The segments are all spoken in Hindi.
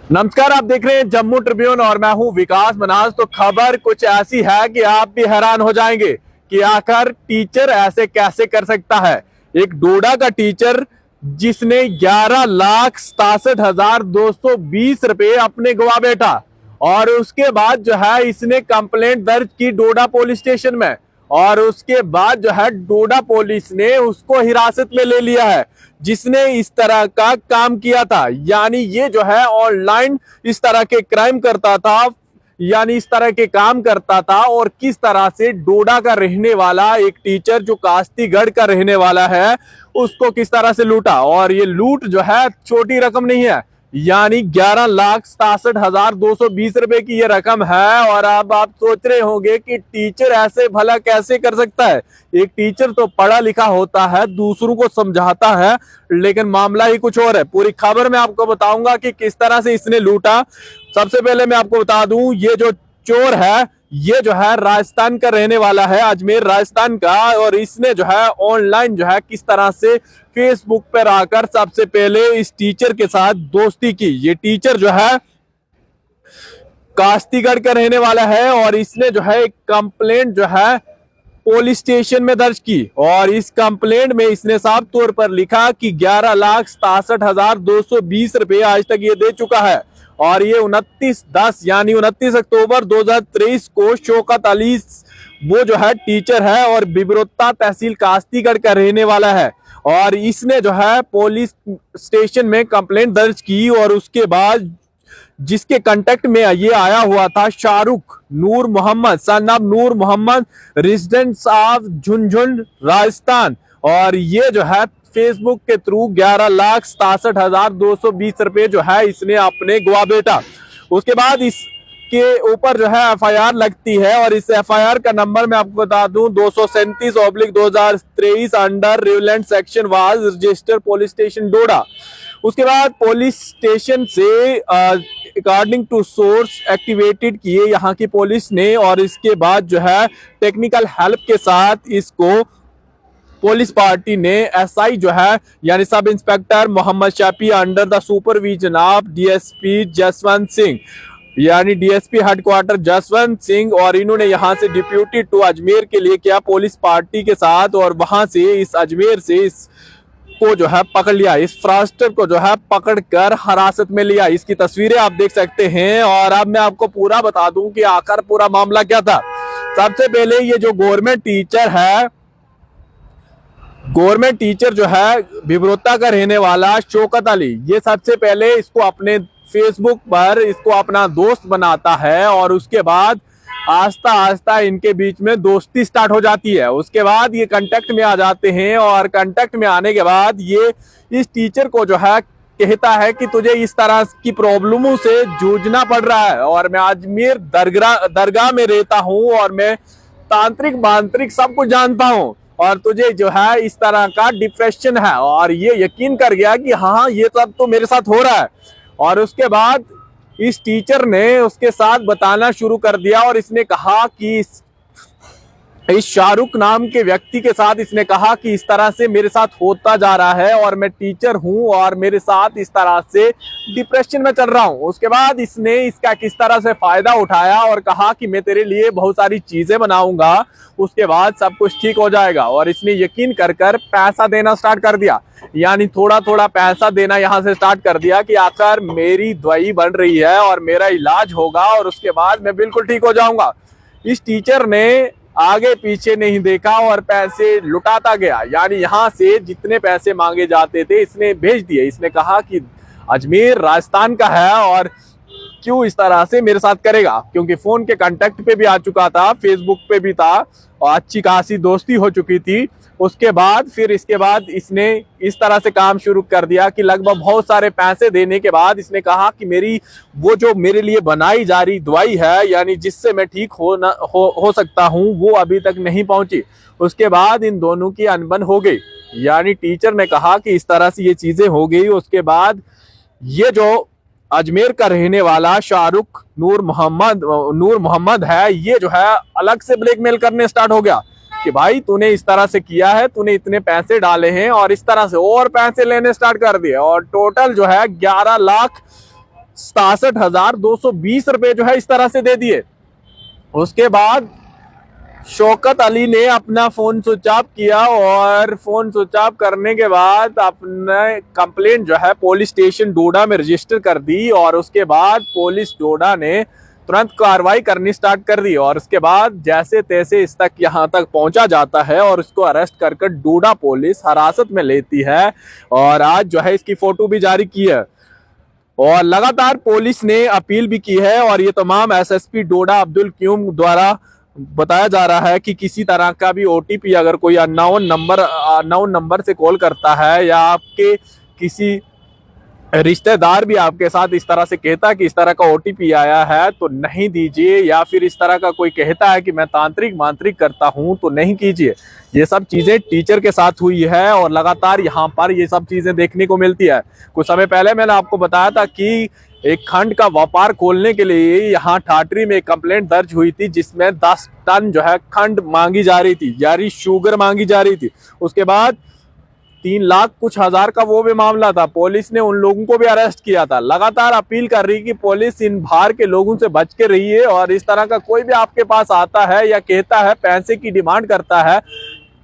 नमस्कार, आप देख रहे हैं जम्मू ट्रिब्यून और मैं हूं विकास मनाज। तो खबर कुछ ऐसी है कि आप भी हैरान हो जाएंगे कि आखिर टीचर ऐसे कैसे कर सकता है। एक डोडा का टीचर जिसने 11,67,220 रुपए अपने गवा बैठा और उसके बाद जो है इसने कंप्लेंट दर्ज की डोडा पुलिस स्टेशन में और उसके बाद जो है डोडा पुलिस ने उसको हिरासत में ले लिया है जिसने इस तरह का काम किया था। यानी ये जो है ऑनलाइन इस तरह के क्राइम करता था, यानी इस तरह के काम करता था। और किस तरह से डोडा का रहने वाला एक टीचर जो कास्तीगढ़ का रहने वाला है उसको किस तरह से लूटा। और ये लूट जो है छोटी रकम नहीं है, यानी 11,67,220 रुपए की ये रकम है। और अब आप सोच रहे होंगे कि टीचर ऐसे भला कैसे कर सकता है। एक टीचर तो पढ़ा लिखा होता है, दूसरों को समझाता है, लेकिन मामला ही कुछ और है। पूरी खबर में आपको बताऊंगा कि किस तरह से इसने लूटा। सबसे पहले मैं आपको बता दूं, ये जो चोर है ये जो है राजस्थान का रहने वाला है, अजमेर राजस्थान का। और इसने जो है ऑनलाइन जो है किस तरह से फेसबुक पर आकर सबसे पहले इस टीचर के साथ दोस्ती की। ये टीचर जो है कास्तीगढ़ का रहने वाला है और इसने जो है एक कंप्लेंट जो है पुलिस स्टेशन में दर्ज की। और इस कंप्लेंट में इसने साफ तौर पर लिखा कि 11,67,220 रुपए आज तक ये दे चुका है। और ये 29/10 यानी 29 अक्टूबर 2023 को शौकत अली वो जो है टीचर है और बिबरोत्ता तहसील कास्तीगढ़ का रहने वाला है। और इसने जो है पुलिस स्टेशन में कंप्लेंट दर्ज की और उसके बाद जिसके कांटेक्ट में ये आया हुआ था Shahrukh Noor Mohammad, son of Noor Mohammad, residents of Jhunjhunu Rajasthan. और ये जो है फेसबुक के थ्रू 11,67,220 रुपए जो है इसने अपने गवा बेटा। उसके बाद इसके ऊपर जो है एफआईआर लगती है और इस एफआईआर का नंबर मैं आपको बता दूं 237/2023 under relevant section was register police station Doda. उसके बाद पुलिस स्टेशन से अकॉर्डिंग टू सोर्स एक्टिवेटेड किए यहाँ की पुलिस ने। और इसके बाद जो है टेक्निकल हेल्प के साथ इसको पुलिस पार्टी ने एसआई जो है यानी sub inspector Mohammad Shafi under the supervision of DSP Jaswant Singh, यानी डीएसपी हेडक्वार्टर जसवंत सिंह, और इन्होंने यहां से डिप्यूटी टू अजमेर के लिए किया पुलिस पार्टी के साथ। और वहां से इस अजमेर से इस को जो है पकड़ लिया, इस फ्रास्टर को जो है पकड़कर हिरासत में लिया। इसकी तस्वीरें आप देख सकते हैं। और अब मैं आपको पूरा बता दूं कि आखिर पूरा मामला क्या था। सबसे पहले ये जो गवर्नमेंट टीचर है, गवर्नमेंट टीचर जो है बिबरोत्ता का रहने वाला शौकत अली, ये सबसे पहले इसको अपने फेसबुक पर इसको अपना दोस्त बनाता है और उसके बाद आस्ता आस्ता इनके बीच में दोस्ती स्टार्ट हो जाती है। उसके बाद ये कांटेक्ट में आ जाते हैं और कांटेक्ट में आने के बाद ये इस टीचर को जो है कहता है कि तुझे इस तरह की प्रॉब्लमों से जूझना पड़ रहा है और मैं अजमेर दरगाह में रहता हूँ और मैं तांत्रिक मांत्रिक सब कुछ जानता हूँ और तुझे जो है इस तरह का डिप्रेशन है। और ये यकीन कर गया कि हाँ ये सब तो मेरे साथ हो रहा है। और उसके बाद इस टीचर ने उसके साथ बताना शुरू कर दिया और इसने कहा कि इस शाहरुख नाम के व्यक्ति के साथ इसने कहा कि इस तरह से मेरे साथ होता जा रहा है और मैं टीचर हूं और मेरे साथ इस तरह से डिप्रेशन में चल रहा हूं। उसके बाद इसने इसका किस तरह से फायदा उठाया और कहा कि मैं तेरे लिए बहुत सारी चीजें बनाऊंगा, उसके बाद सब कुछ ठीक हो जाएगा। और इसने यकीन कर पैसा देना स्टार्ट कर दिया, यानी थोड़ा थोड़ा पैसा देना यहाँ से स्टार्ट कर दिया कि आखिर मेरी दवाई बन रही है और मेरा इलाज होगा और उसके बाद मैं बिल्कुल ठीक हो जाऊंगा। इस टीचर ने आगे पीछे नहीं देखा और पैसे लुटाता गया, यानी यहाँ से जितने पैसे मांगे जाते थे इसने भेज दिए। इसने कहा कि अजमेर राजस्थान का है और क्यों इस तरह से मेरे साथ करेगा, क्योंकि फोन के कांटेक्ट पे भी आ चुका था, फेसबुक पे भी था और अच्छी खासी दोस्ती हो चुकी थी। उसके बाद फिर इसके बाद इसने इस तरह से काम शुरू कर दिया कि लगभग बहुत सारे पैसे देने के बाद इसने कहा कि मेरी वो जो मेरे लिए बनाई जा रही दवाई है, यानी जिससे मैं ठीक हो सकता हूँ, वो अभी तक नहीं पहुंची। उसके बाद इन दोनों की अनबन हो गई, यानी टीचर ने कहा कि इस तरह से ये चीजें हो गई। उसके बाद ये जो अजमेर का रहने वाला शाहरुख नूर मोहम्मद है, ये जो है अलग से ब्लैकमेल करने स्टार्ट हो गया कि भाई तूने इस तरह से किया है, तूने इतने पैसे डाले हैं और इस तरह से और पैसे लेने स्टार्ट कर दिए। और टोटल जो है 11 लाख 67,220 रुपए जो है इस तरह से दे दिए। उसके बाद शौकत अली ने अपना फोन स्विच ऑफ किया और फोन स्विच ऑफ करने के बाद अपने कंप्लेंट जो है पुलिस स्टेशन डोडा में रजिस्टर कर दी और उसके बाद पुलिस डोडा ने तुरंत कार्रवाई करनी स्टार्ट कर दी और उसके बाद जैसे तैसे इस तक यहाँ तक पहुंचा जाता है और इसको अरेस्ट कर डोडा पुलिस हिरासत में लेती है और आज जो है इसकी फोटो भी जारी की है और लगातार पुलिस ने अपील भी की है और ये तमाम एसएसपी डोडा अब्दुल क्यूम द्वारा बताया जा रहा है कि किसी तरह का भी ओटीपी अगर कोई अननोन नंबर से कॉल करता है या आपके किसी रिश्तेदार भी आपके साथ इस तरह से कहता है कि इस तरह का ओटीपी आया है तो नहीं दीजिए, या फिर इस तरह का कोई कहता है कि मैं तांत्रिक मांत्रिक करता हूं तो नहीं कीजिए। ये सब चीजें टीचर के साथ हुई है और लगातार यहाँ पर ये सब चीजें देखने को मिलती है। कुछ समय पहले मैंने आपको बताया था कि एक खंड का व्यापार खोलने के लिए यहाँ ठाटरी में एक कंप्लेंट दर्ज हुई थी जिसमें 10 टन जो है खंड मांगी जा रही थी, यानी शुगर मांगी जा रही थी। उसके बाद 3 लाख कुछ हजार का वो भी मामला था। पुलिस ने उन लोगों को भी अरेस्ट किया था। लगातार अपील कर रही कि पुलिस इन बाहर के लोगों से बच के रहिए और इस तरह का कोई भी आपके पास आता है या कहता है पैसे की डिमांड करता है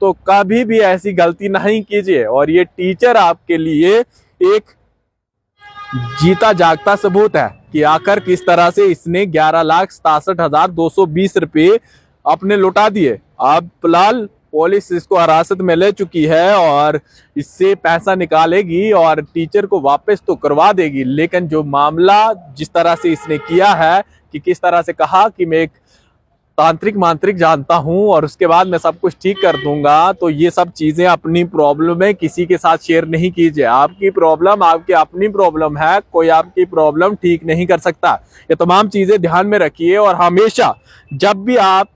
तो कभी भी ऐसी गलती नहीं कीजिए। और ये टीचर आपके लिए एक जीता जागता सबूत है कि आखिर किस तरह से इसने 11,67,220 रुपये अपने लौटा दिए। अब फिलहाल पुलिस इसको हिरासत में ले चुकी है और इससे पैसा निकालेगी और टीचर को वापस तो करवा देगी, लेकिन जो मामला जिस तरह से इसने किया है कि किस तरह से कहा कि मैं एक तांत्रिक मांत्रिक जानता हूं और उसके बाद मैं सब कुछ ठीक कर दूंगा, तो ये सब चीजें अपनी प्रॉब्लम है किसी के साथ शेयर नहीं कीजिए। आपकी प्रॉब्लम आपकी अपनी प्रॉब्लम है, कोई आपकी प्रॉब्लम ठीक नहीं कर सकता। ये तमाम चीजें ध्यान में रखिए और हमेशा जब भी आप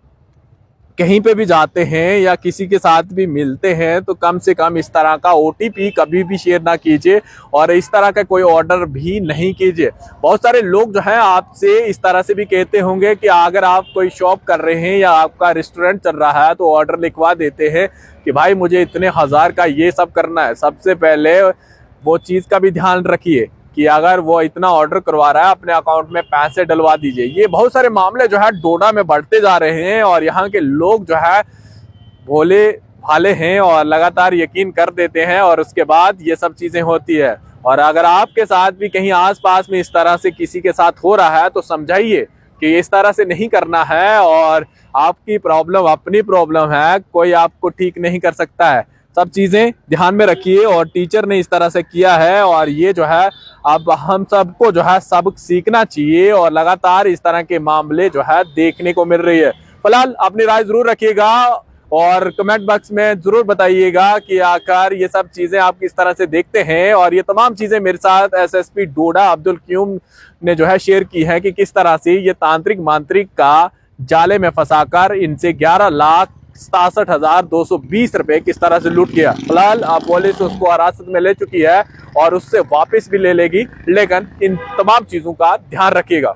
कहीं पे भी जाते हैं या किसी के साथ भी मिलते हैं तो कम से कम इस तरह का ओटीपी कभी भी शेयर ना कीजिए और इस तरह का कोई ऑर्डर भी नहीं कीजिए। बहुत सारे लोग जो हैं आपसे इस तरह से भी कहते होंगे कि अगर आप कोई शॉप कर रहे हैं या आपका रेस्टोरेंट चल रहा है तो ऑर्डर लिखवा देते हैं कि भाई मुझे इतने हजार का ये सब करना है। सबसे पहले वो चीज़ का भी ध्यान रखिए कि अगर वो इतना ऑर्डर करवा रहा है अपने अकाउंट में पैसे डलवा दीजिए। ये बहुत सारे मामले जो है डोडा में बढ़ते जा रहे हैं और यहाँ के लोग जो है भोले भाले हैं और लगातार यकीन कर देते हैं और उसके बाद ये सब चीज़ें होती है। और अगर आपके साथ भी कहीं आसपास में इस तरह से किसी के साथ हो रहा है तो समझाइए कि इस तरह से नहीं करना है और आपकी प्रॉब्लम अपनी प्रॉब्लम है, कोई आपको ठीक नहीं कर सकता है। सब चीजें ध्यान में रखिए और टीचर ने इस तरह से किया है और ये जो है अब हम सबको जो है सबक सीखना चाहिए और लगातार इस तरह के मामले जो है देखने को मिल रही है। फिलहाल अपनी राय जरूर रखिएगा और कमेंट बॉक्स में जरूर बताइएगा कि आखिर ये सब चीजें आप किस तरह से देखते हैं। और ये तमाम चीजें मेरे साथ एसएसपी डोडा अब्दुल क्यूम ने जो है शेयर की है कि किस तरह से ये तांत्रिक मांत्रिक का जाले में फंसाकर इनसे 11,67,220 रुपए किस तरह से लूट गया। फिलहाल पुलिस उसको हिरासत में ले चुकी है और उससे वापस भी ले लेगी, लेकिन इन तमाम चीजों का ध्यान रखिएगा।